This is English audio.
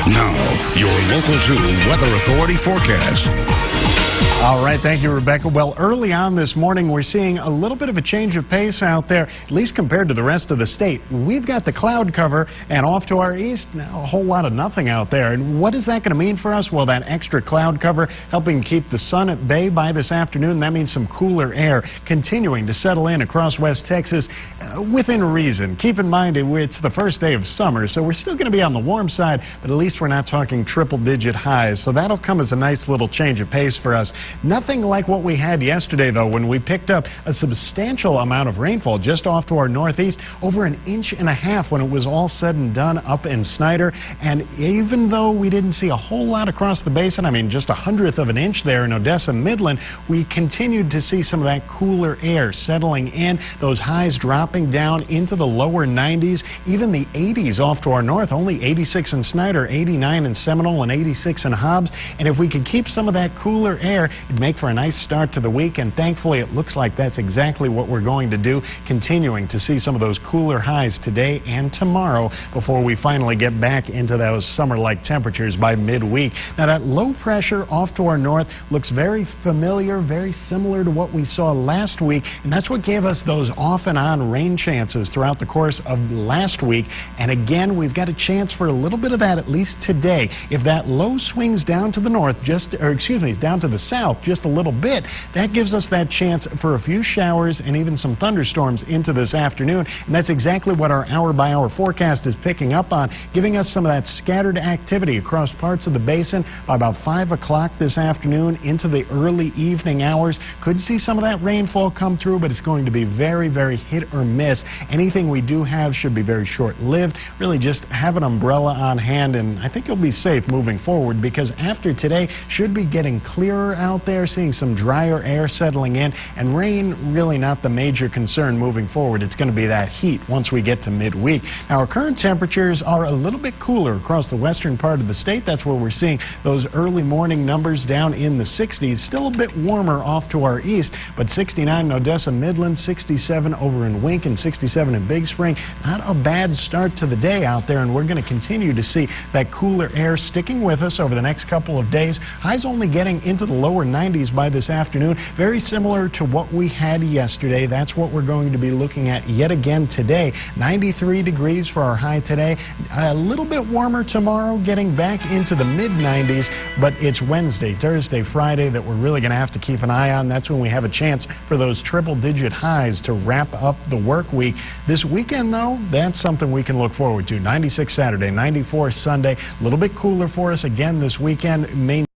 Now, your Local 2 Weather Authority forecast. All right, thank you, Rebecca. Well, early on this morning, we're seeing a little bit of a change of pace out there, at least compared to the rest of the state. We've got the cloud cover, and off to our east, now a whole lot of nothing out there. And what is that going to mean for us? Well, that extra cloud cover helping keep the sun at bay by this afternoon. That means some cooler air continuing to settle in across West Texas within reason. Keep in mind, it's the first day of summer, so we're still going to be on the warm side, but at least we're not talking triple-digit highs. So that'll come as a nice little change of pace for us. Nothing like what we had yesterday, though, when we picked up a substantial amount of rainfall just off to our northeast, over 1.5 inches when it was all said and done up in Snyder. And even though we didn't see a whole lot across the basin, I mean just 1/100 of an inch there in Odessa Midland, we continued to see some of that cooler air settling in, those highs dropping down into the lower 90s, even the 80s off to our north, only 86 in Snyder, 89 in Seminole, and 86 in Hobbs. And if we could keep some of that cooler air, it'd make for a nice start to the week, and thankfully it looks like that's exactly what we're going to do, continuing to see some of those cooler highs today and tomorrow before we finally get back into those summer-like temperatures by midweek. Now, that low pressure off to our north looks very familiar, very similar to what we saw last week, and that's what gave us those off and on rain chances throughout the course of last week. And again, we've got a chance for a little bit of that at least today. If that low swings down to the north, down to the south just a little bit, that gives us that chance for a few showers and even some thunderstorms into this afternoon. And that's exactly what our hour-by-hour forecast is picking up on, giving us some of that scattered activity across parts of the basin by about 5 o'clock this afternoon into the early evening hours. Could see some of that rainfall come through, but it's going to be very, very hit or miss. Anything we do have should be very short-lived. Really just have an umbrella on hand, and I think you'll be safe moving forward, because after today should be getting clearer out there, seeing some drier air settling in, and rain really not the major concern moving forward. It's going to be that heat once we get to midweek. Now, our current temperatures are a little bit cooler across the western part of the state. That's where we're seeing those early morning numbers down in the 60s. Still a bit warmer off to our east, but 69 in Odessa Midland, 67 over in Wink, and 67 in Big Spring. Not a bad start to the day out there, and we're going to continue to see that cooler air sticking with us over the next couple of days. Highs only getting into the lower 90s by this afternoon. Very similar to what we had yesterday. That's what we're going to be looking at yet again today. 93 degrees for our high today. A little bit warmer tomorrow, getting back into the mid-90s, but it's Wednesday, Thursday, Friday that we're really going to have to keep an eye on. That's when we have a chance for those triple-digit highs to wrap up the work week. This weekend, though, that's something we can look forward to. 96 Saturday, 94 Sunday. A little bit cooler for us again this weekend.